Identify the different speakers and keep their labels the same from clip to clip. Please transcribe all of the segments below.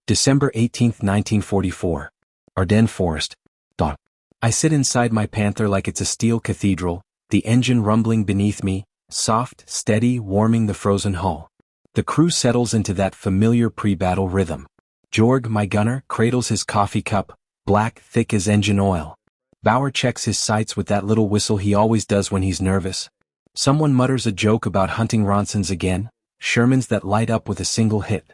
Speaker 1: December 18, 1944. Ardennes Forest. Dawn. I sit inside my Panther like it's a steel cathedral, the engine rumbling beneath me, soft, steady, warming the frozen hull. The crew settles into that familiar pre-battle rhythm. Jorg, my gunner, cradles his coffee cup, black, thick as engine oil. Bauer checks his sights with that little whistle he always does when he's nervous. Someone mutters a joke about hunting Ronsons again, Shermans that light up with a single hit.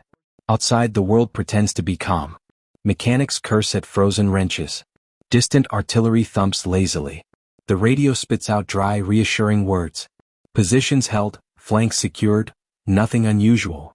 Speaker 1: Outside, the world pretends to be calm. Mechanics curse at frozen wrenches. Distant artillery thumps lazily. The radio spits out dry, reassuring words. Positions held, flanks secured, nothing unusual.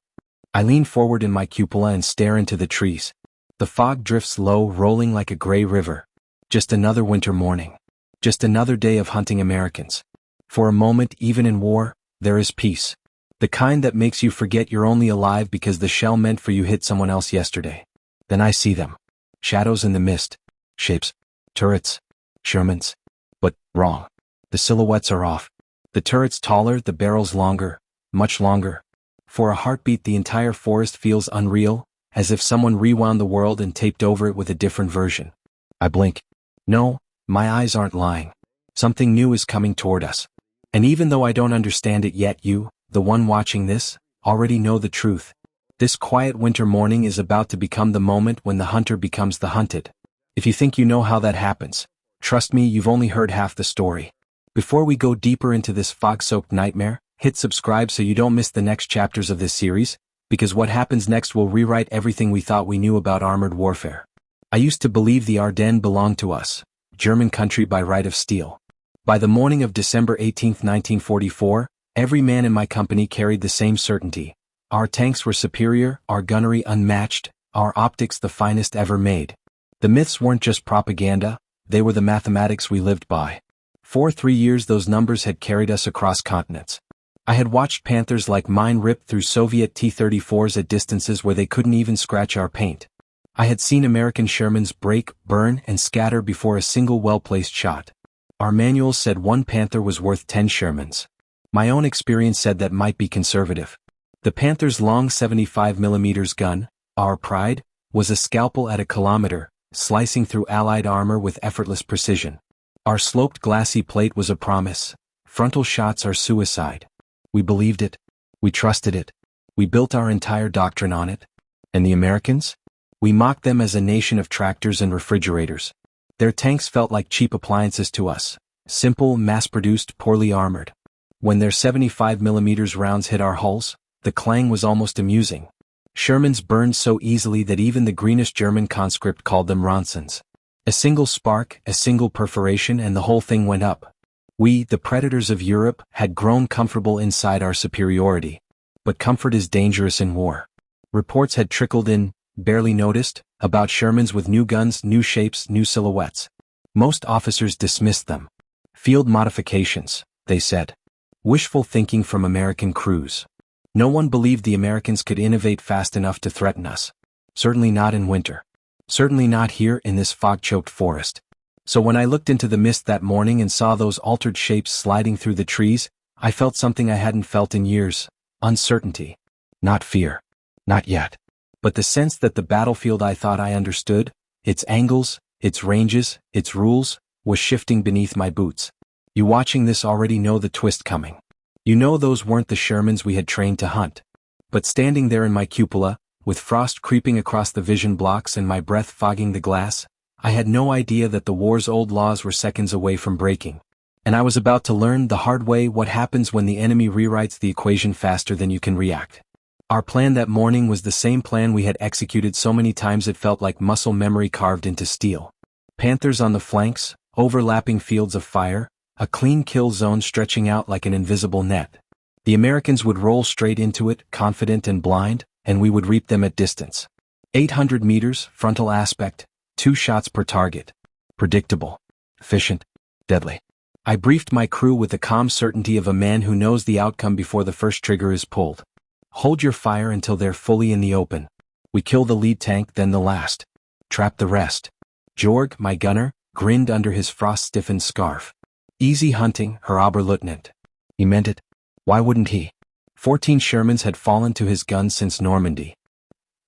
Speaker 1: I lean forward in my cupola and stare into the trees. The fog drifts low, rolling like a gray river. Just another winter morning. Just another day of hunting Americans. For a moment, even in war, there is peace. The kind that makes you forget you're only alive because the shell meant for you hit someone else yesterday. Then I see them. Shadows in the mist. Shapes. Turrets. Shermans. But, wrong. The silhouettes are off. The turrets taller, the barrels longer. Much longer. For a heartbeat the entire forest feels unreal, as if someone rewound the world and taped over it with a different version. I blink. No, my eyes aren't lying. Something new is coming toward us. And even though I don't understand it yet, you, the one watching this, already know the truth. This quiet winter morning is about to become the moment when the hunter becomes the hunted. If you think you know how that happens, trust me, you've only heard half the story. Before we go deeper into this fog-soaked nightmare, hit subscribe so you don't miss the next chapters of this series, because what happens next will rewrite everything we thought we knew about armored warfare. I used to believe the Ardennes belonged to us, German country by right of steel. By the morning of December 18, 1944, every man in my company carried the same certainty. Our tanks were superior, our gunnery unmatched, our optics the finest ever made. The myths weren't just propaganda, they were the mathematics we lived by. For 3 years those numbers had carried us across continents. I had watched Panthers like mine rip through Soviet T-34s at distances where they couldn't even scratch our paint. I had seen American Shermans break, burn, and scatter before a single well-placed shot. Our manuals said one Panther was worth 10 Shermans. My own experience said that might be conservative. The Panther's long 75mm gun, our pride, was a scalpel at a kilometer, slicing through Allied armor with effortless precision. Our sloped glassy plate was a promise. Frontal shots are suicide. We believed it. We trusted it. We built our entire doctrine on it. And the Americans? We mocked them as a nation of tractors and refrigerators. Their tanks felt like cheap appliances to us. Simple, mass-produced, poorly armored. When their 75mm rounds hit our hulls, the clang was almost amusing. Shermans burned so easily that even the greenest German conscript called them Ronsons. A single spark, a single perforation, and the whole thing went up. We, the predators of Europe, had grown comfortable inside our superiority. But comfort is dangerous in war. Reports had trickled in, barely noticed, about Shermans with new guns, new shapes, new silhouettes. Most officers dismissed them. Field modifications, they said. Wishful thinking from American crews. No one believed the Americans could innovate fast enough to threaten us. Certainly not in winter. Certainly not here in this fog-choked forest. So when I looked into the mist that morning and saw those altered shapes sliding through the trees, I felt something I hadn't felt in years. Uncertainty. Not fear. Not yet. But the sense that the battlefield I thought I understood, its angles, its ranges, its rules, was shifting beneath my boots. You watching this already know the twist coming. You know those weren't the Shermans we had trained to hunt. But standing there in my cupola, with frost creeping across the vision blocks and my breath fogging the glass, I had no idea that the war's old laws were seconds away from breaking. And I was about to learn the hard way what happens when the enemy rewrites the equation faster than you can react. Our plan that morning was the same plan we had executed so many times it felt like muscle memory carved into steel. Panthers on the flanks, overlapping fields of fire, a clean kill zone stretching out like an invisible net. The Americans would roll straight into it, confident and blind, and we would reap them at distance. 800 meters, frontal aspect, 2 shots per target. Predictable. Efficient. Deadly. I briefed my crew with the calm certainty of a man who knows the outcome before the first trigger is pulled. Hold your fire until they're fully in the open. We kill the lead tank, then the last. Trap the rest. Jorg, my gunner, grinned under his frost-stiffened scarf. Easy hunting, Herr Oberleutnant. He meant it. Why wouldn't he? 14 Shermans had fallen to his guns since Normandy.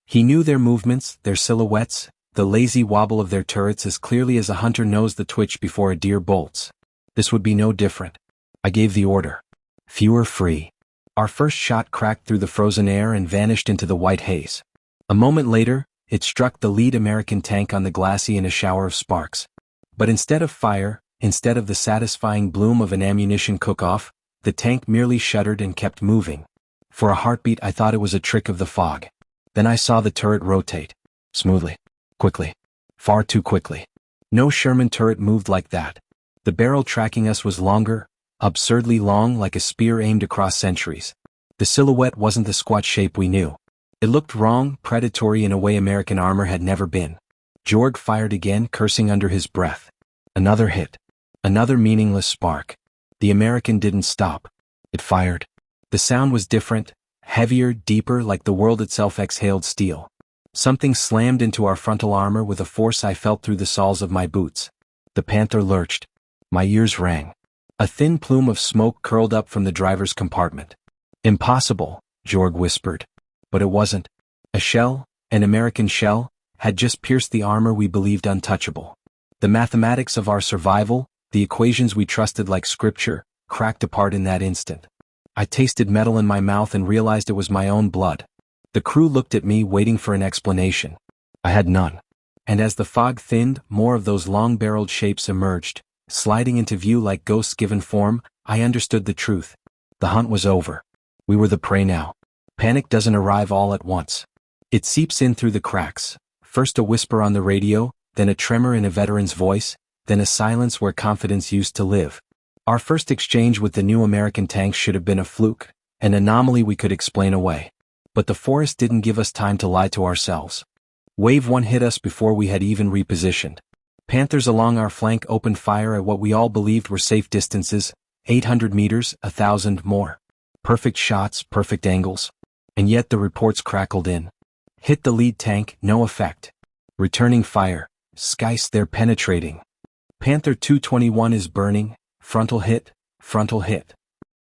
Speaker 1: He knew their movements, their silhouettes, the lazy wobble of their turrets as clearly as a hunter knows the twitch before a deer bolts. This would be no different. I gave the order. Fewer free. Our first shot cracked through the frozen air and vanished into the white haze. A moment later, it struck the lead American tank on the glacis in a shower of sparks. But instead of fire, instead of the satisfying bloom of an ammunition cook-off, the tank merely shuddered and kept moving. For a heartbeat I thought it was a trick of the fog. Then I saw the turret rotate. Smoothly. Quickly. Far too quickly. No Sherman turret moved like that. The barrel tracking us was longer, absurdly long, like a spear aimed across centuries. The silhouette wasn't the squat shape we knew. It looked wrong, predatory in a way American armor had never been. Jorg fired again, cursing under his breath. Another hit. Another meaningless spark. The American didn't stop. It fired. The sound was different, heavier, deeper, like the world itself exhaled steel. Something slammed into our frontal armor with a force I felt through the soles of my boots. The Panther lurched. My ears rang. A thin plume of smoke curled up from the driver's compartment. Impossible, Jorg whispered. But it wasn't. A shell, an American shell, had just pierced the armor we believed untouchable. The mathematics of our survival, the equations we trusted like scripture, cracked apart in that instant. I tasted metal in my mouth and realized it was my own blood. The crew looked at me, waiting for an explanation. I had none. And as the fog thinned, more of those long-barreled shapes emerged, sliding into view like ghosts given form. I understood the truth. The hunt was over. We were the prey now. Panic doesn't arrive all at once. It seeps in through the cracks. First a whisper on the radio, then a tremor in a veteran's voice, then a silence where confidence used to live. Our first exchange with the new American tanks should have been a fluke, an anomaly we could explain away. But the forest didn't give us time to lie to ourselves. Wave 1 hit us before we had even repositioned. Panthers along our flank opened fire at what we all believed were safe distances, 800 meters, 1,000 more. Perfect shots, perfect angles. And yet the reports crackled in. Hit the lead tank, no effect. Returning fire. Skice, they're penetrating. Panther 221 is burning. Frontal hit, frontal hit.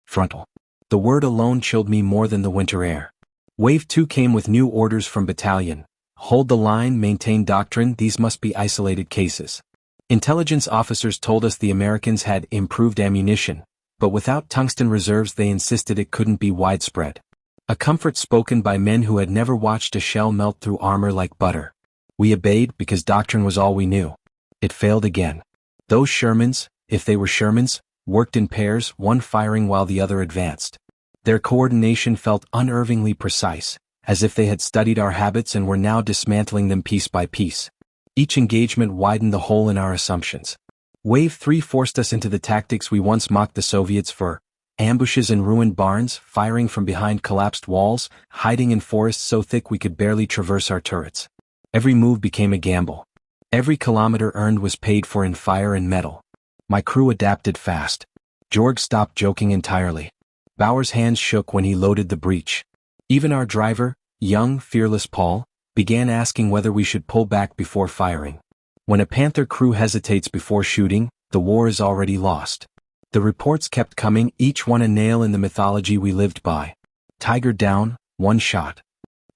Speaker 1: Frontal. The word alone chilled me more than the winter air. Wave 2 came with new orders from battalion. Hold the line, maintain doctrine, these must be isolated cases. Intelligence officers told us the Americans had improved ammunition, but without tungsten reserves they insisted it couldn't be widespread. A comfort spoken by men who had never watched a shell melt through armor like butter. We obeyed because doctrine was all we knew. It failed again. Those Shermans, if they were Shermans, worked in pairs, one firing while the other advanced. Their coordination felt unervingly precise, as if they had studied our habits and were now dismantling them piece by piece. Each engagement widened the hole in our assumptions. Wave 3 forced us into the tactics we once mocked the Soviets for: ambushes in ruined barns, firing from behind collapsed walls, hiding in forests so thick we could barely traverse our turrets. Every move became a gamble. Every kilometer earned was paid for in fire and metal. My crew adapted fast. Jorg stopped joking entirely. Bauer's hands shook when he loaded the breech. Even our driver, young, fearless Paul, began asking whether we should pull back before firing. When a Panther crew hesitates before shooting, the war is already lost. The reports kept coming, each one a nail in the mythology we lived by. Tiger down, 1 shot.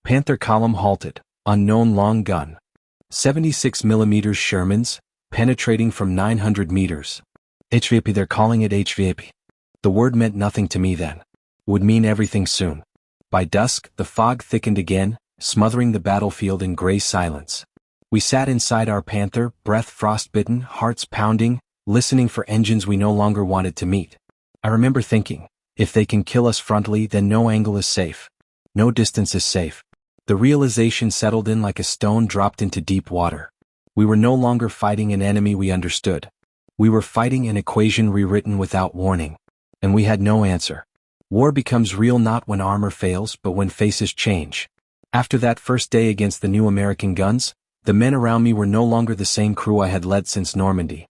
Speaker 1: Panther column halted, unknown long gun. 76 mm Shermans, penetrating from 900 meters. HVAP, they're calling it HVAP. The word meant nothing to me then. Would mean everything soon. By dusk, the fog thickened again, smothering the battlefield in gray silence. We sat inside our Panther, breath frostbitten, hearts pounding, listening for engines we no longer wanted to meet. I remember thinking, if they can kill us frontally, then no angle is safe. No distance is safe. The realization settled in like a stone dropped into deep water. We were no longer fighting an enemy we understood. We were fighting an equation rewritten without warning. And we had no answer. War becomes real not when armor fails, but when faces change. After that first day against the new American guns, the men around me were no longer the same crew I had led since Normandy.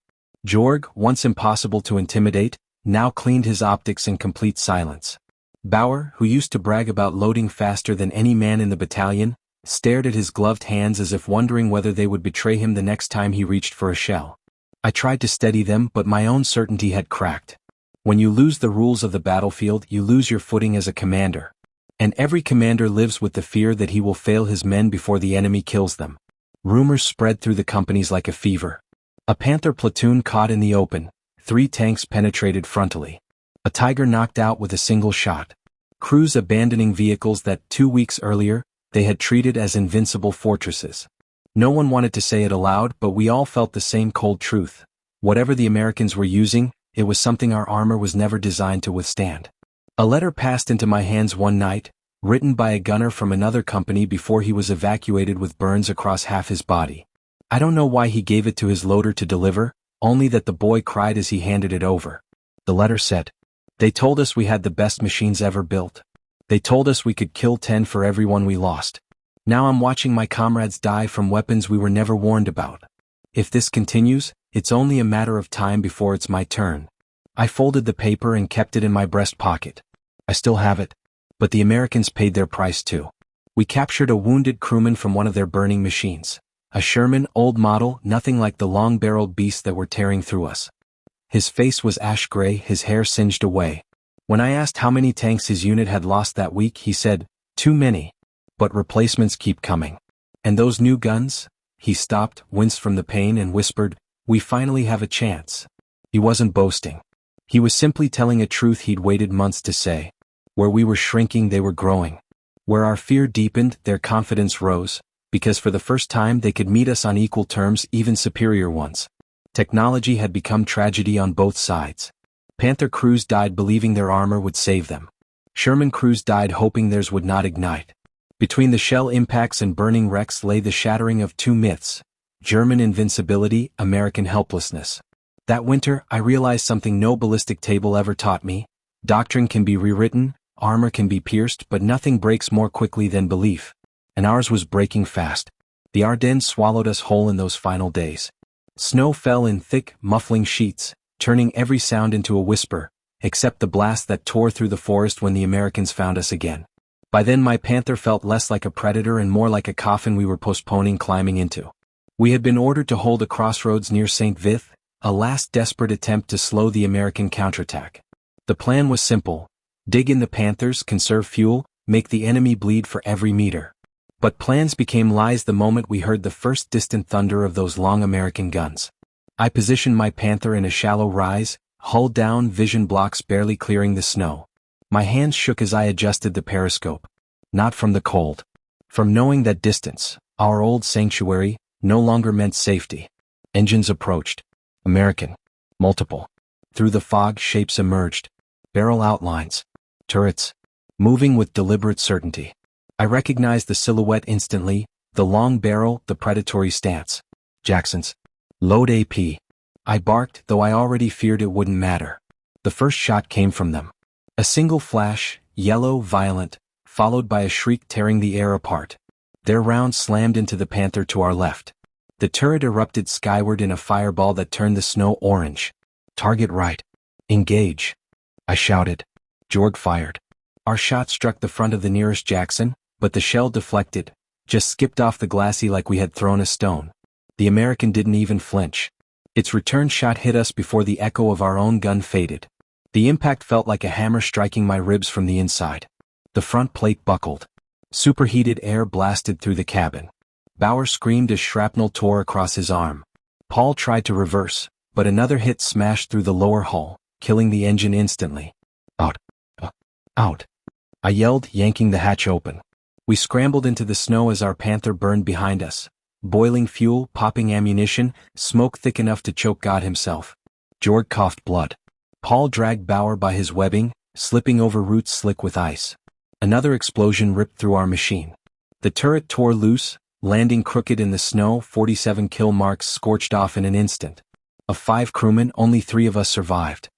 Speaker 1: Jorg, once impossible to intimidate, now cleaned his optics in complete silence. Bauer, who used to brag about loading faster than any man in the battalion, stared at his gloved hands as if wondering whether they would betray him the next time he reached for a shell. I tried to steady them, but my own certainty had cracked. When you lose the rules of the battlefield, you lose your footing as a commander. And every commander lives with the fear that he will fail his men before the enemy kills them. Rumors spread through the companies like a fever. A Panther platoon caught in the open, 3 tanks penetrated frontally. A Tiger knocked out with a single shot. Crews abandoning vehicles that 2 weeks earlier, they had treated as invincible fortresses. No one wanted to say it aloud, but we all felt the same cold truth. Whatever the Americans were using, it was something our armor was never designed to withstand. A letter passed into my hands one night, written by a gunner from another company before he was evacuated with burns across half his body. I don't know why he gave it to his loader to deliver, only that the boy cried as he handed it over. The letter said, "They told us we had the best machines ever built. They told us we could kill 10 for everyone we lost. Now I'm watching my comrades die from weapons we were never warned about. If this continues, it's only a matter of time before it's my turn." I folded the paper and kept it in my breast pocket. I still have it. But the Americans paid their price too. We captured a wounded crewman from one of their burning machines. A Sherman, old model, nothing like the long-barreled beasts that were tearing through us. His face was ash gray, his hair singed away. When I asked how many tanks his unit had lost that week, he said, "Too many. But replacements keep coming." "And those new guns?" He stopped, winced from the pain and whispered, "We finally have a chance." He wasn't boasting. He was simply telling a truth he'd waited months to say. Where we were shrinking, they were growing. Where our fear deepened, their confidence rose, because for the first time they could meet us on equal terms, even superior ones. Technology had become tragedy on both sides. Panther crews died believing their armor would save them. Sherman crews died hoping theirs would not ignite. Between the shell impacts and burning wrecks lay the shattering of 2 myths: German invincibility, American helplessness. That winter, I realized something no ballistic table ever taught me. Doctrine can be rewritten, armor can be pierced, but nothing breaks more quickly than belief. And ours was breaking fast. The Ardennes swallowed us whole in those final days. Snow fell in thick, muffling sheets, turning every sound into a whisper, except the blast that tore through the forest when the Americans found us again. By then my Panther felt less like a predator and more like a coffin we were postponing climbing into. We had been ordered to hold a crossroads near St. Vith, a last desperate attempt to slow the American counterattack. The plan was simple: dig in the Panthers, conserve fuel, make the enemy bleed for every meter. But plans became lies the moment we heard the first distant thunder of those long American guns. I positioned my Panther in a shallow rise, hull down, vision blocks barely clearing the snow. My hands shook as I adjusted the periscope. Not from the cold. From knowing that distance, our old sanctuary, no longer meant safety. Engines approached. American. Multiple. Through the fog, shapes emerged. Barrel outlines. Turrets. Moving with deliberate certainty. I recognized the silhouette instantly, the long barrel, the predatory stance. Jackson's. Load AP. I barked, though I already feared it wouldn't matter. The first shot came from them. A single flash, yellow, violent, followed by a shriek tearing the air apart. Their round slammed into the Panther to our left. The turret erupted skyward in a fireball that turned the snow orange. Target right. Engage. I shouted. Jorg fired. Our shot struck the front of the nearest Jackson, but the shell deflected, just skipped off the glacis like we had thrown a stone. The American didn't even flinch. Its return shot hit us before the echo of our own gun faded. The impact felt like a hammer striking my ribs from the inside. The front plate buckled. Superheated air blasted through the cabin. Bauer screamed as shrapnel tore across his arm. Paul tried to reverse, but another hit smashed through the lower hull, killing the engine instantly. Out. Out. I yelled, yanking the hatch open. We scrambled into the snow as our Panther burned behind us. Boiling fuel, popping ammunition, smoke thick enough to choke God himself. Jorg coughed blood. Paul dragged Bauer by his webbing, slipping over roots slick with ice. Another explosion ripped through our machine. The turret tore loose, landing crooked in the snow. 47 kill marks scorched off in an instant. Of 5 crewmen, only 3 of us survived.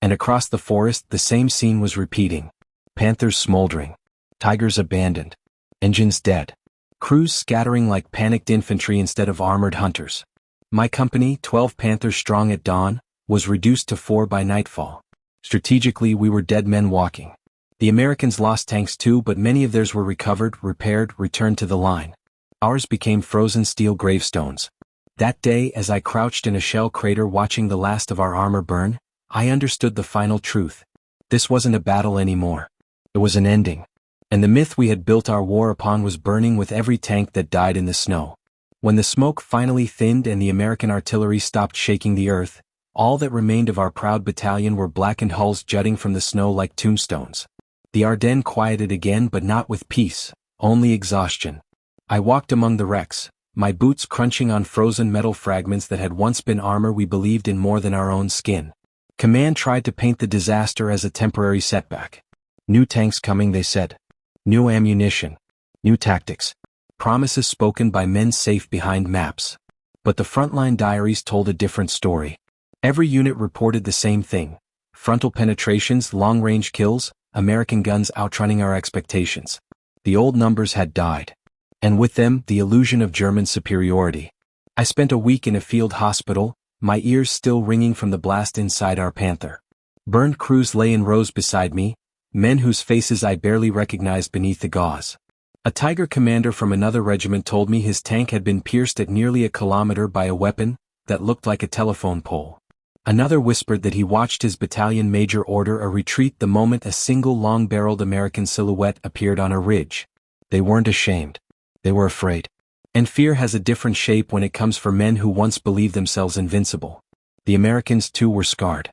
Speaker 1: And across the forest, the same scene was repeating. Panthers smoldering. Tigers abandoned. Engines dead. Crews scattering like panicked infantry instead of armored hunters. My company, 12 Panthers strong at dawn, was reduced to 4 by nightfall. Strategically, we were dead men walking. The Americans lost tanks too, but many of theirs were recovered, repaired, returned to the line. Ours became frozen steel gravestones. That day, as I crouched in a shell crater watching the last of our armor burn, I understood the final truth. This wasn't a battle anymore. It was an ending. And the myth we had built our war upon was burning with every tank that died in the snow. When the smoke finally thinned and the American artillery stopped shaking the earth, all that remained of our proud battalion were blackened hulls jutting from the snow like tombstones. The Ardennes quieted again, but not with peace, only exhaustion. I walked among the wrecks, my boots crunching on frozen metal fragments that had once been armor we believed in more than our own skin. Command tried to paint the disaster as a temporary setback. New tanks coming, they said. New ammunition. New tactics. Promises spoken by men safe behind maps. But the frontline diaries told a different story. Every unit reported the same thing. Frontal penetrations, long-range kills, American guns outrunning our expectations. The old numbers had died. And with them, the illusion of German superiority. I spent a week in a field hospital, my ears still ringing from the blast inside our Panther. Burned crews lay in rows beside me, men whose faces I barely recognized beneath the gauze. A Tiger commander from another regiment told me his tank had been pierced at nearly a kilometer by a weapon that looked like a telephone pole. Another whispered that he watched his battalion major order a retreat the moment a single long-barreled American silhouette appeared on a ridge. They weren't ashamed. They were afraid. And fear has a different shape when it comes for men who once believed themselves invincible. The Americans too were scarred.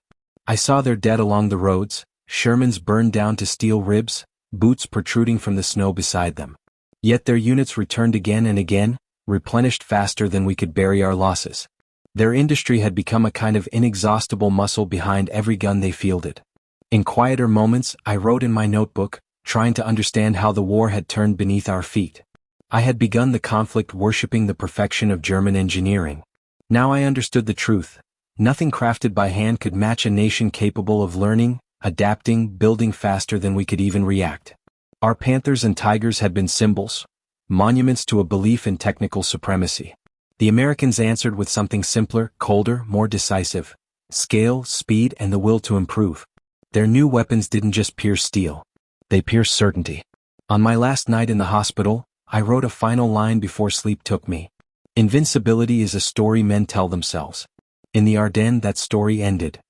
Speaker 1: I saw their dead along the roads, Shermans burned down to steel ribs, boots protruding from the snow beside them. Yet their units returned again and again, replenished faster than we could bury our losses. Their industry had become a kind of inexhaustible muscle behind every gun they fielded. In quieter moments, I wrote in my notebook, trying to understand how the war had turned beneath our feet. I had begun the conflict worshipping the perfection of German engineering. Now I understood the truth. Nothing crafted by hand could match a nation capable of learning, adapting, building faster than we could even react. Our Panthers and Tigers had been symbols, monuments to a belief in technical supremacy. The Americans answered with something simpler, colder, more decisive: scale, speed, and the will to improve. Their new weapons didn't just pierce steel. They pierced certainty. On my last night in the hospital, I wrote a final line before sleep took me. Invincibility is a story men tell themselves. In the Ardennes, that story ended.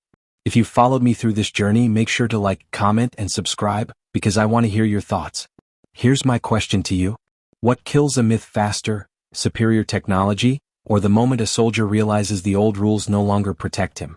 Speaker 1: If you followed me through this journey, make sure to like, comment, and subscribe, because I want to hear your thoughts. Here's my question to you. What kills a myth faster, superior technology, or the moment a soldier realizes the old rules no longer protect him?